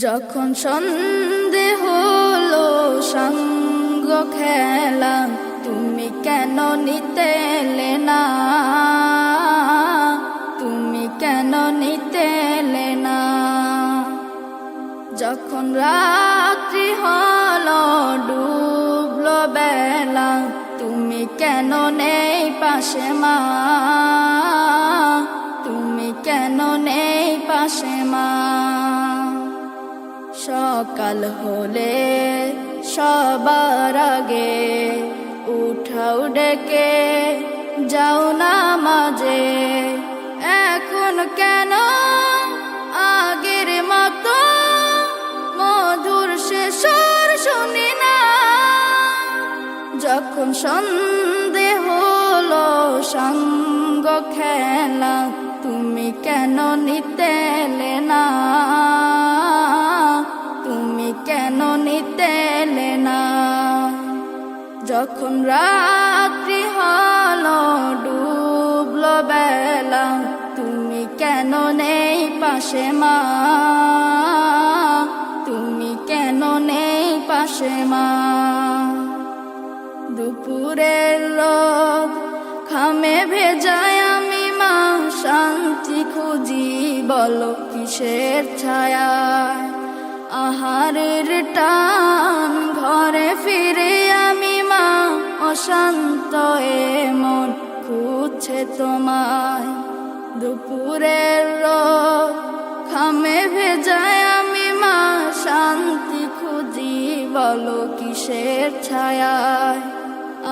যখন সন্ধে হলো সঙ্গ খেলা, তুমি কেন নিতে এলে না? তুমি কেন নিতে এলে না? যখন রাত্রি হলো ডুবলো বেলা, তুমি কেন নেই পাশে মা? তুমি কেন নেই পাশে মা? সকাল হলে সবার আগে উঠাও ডেকে যাও না মাঝে, এখন কেন আগের মতো মধুর সে সুর শুনি না? যখন সন্ধে হলো সঙ্গ খেলা, তুমি কেন নিতে এলে না? তুমি কেন নিতে এলে না? যখন রাত্রি হলো ডুবলো বেলা, তুমি কেন নেই পাশে মা? তুমি কেন নেই পাশে মা? দুপুরের রোদ ঘামে ভেজায় আমি মা, শান্তি খুঁজি বলো কিসের ছায়ায়? আহারের টান ঘরে ফিরে আমি মা, অশান্ত এ মন খুঁজছে তোমায়। দুপুরের রোদ ঘামে ভেজায় আমি মা, শান্তি খুঁজি বলো কিসের ছায়ায়?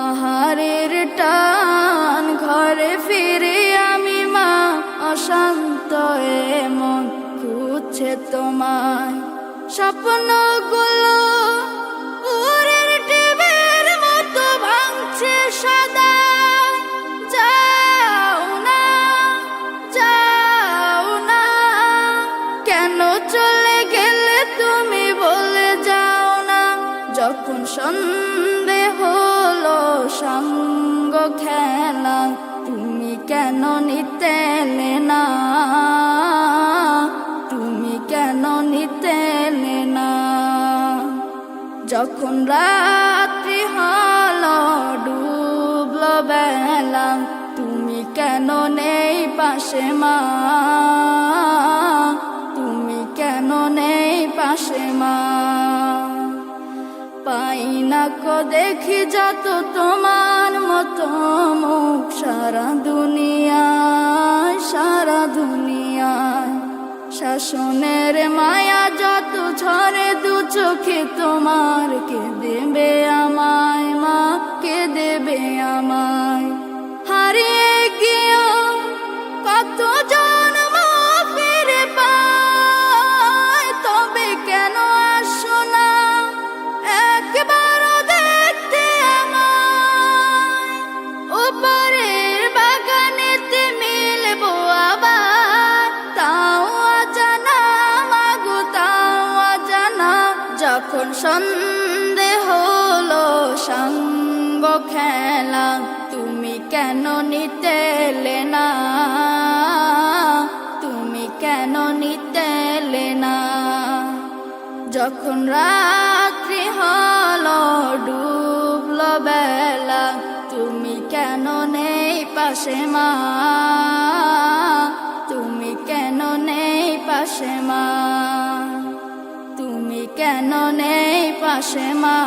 আহারের টান ঘরে ফিরে আমি মা, অশান্ত এ মন খুঁজছে তোমায়। স্বপ্নগুলো উড়ের ডিবের মতো ভাঙছে সদা, যাও না যাও না, কেন চলে গেলে তুমি বলে যাও না? যখন সন্ধে হলো সঙ্গ খেলা, তুমি কেন নিতে এলে না? তুমি কেন নিতে এলে না? যখন রাত্রি হলো ডুবলো বেলা, তুমি কেন নেই পাশে মা? তুমি কেন নেই পাশে মা? পাই না কো দেখি যত তোমার মতো মুখ, সারা দুনিয়ায় সারা দুনিয়ায়। শাসনের মায়া যত ঝরে দু চোখে তোমার, কে দেবে আমায় মা? কে দেবে আমায়? হারিয়ে গিয়েও কত জন্ম ফিরে পায়, তবে কেন আসো না একবারও দেখতে আমায়? ওপারের বাগানেতে মিলবো আবার, তাও অজানা মাগো তাও অজানা। যখন সন্ধে হলো সঙ্গ খেলা, তুমি কেন নিতে এলে না? তুমি কেন নিতে এলে না? যখন রাত্রি হলো ডুবলো বেলা, তুমি কেন নেই পাশে মা? তুমি কেন নেই পাশে মা? তুমি কেন নেই পাশে মা?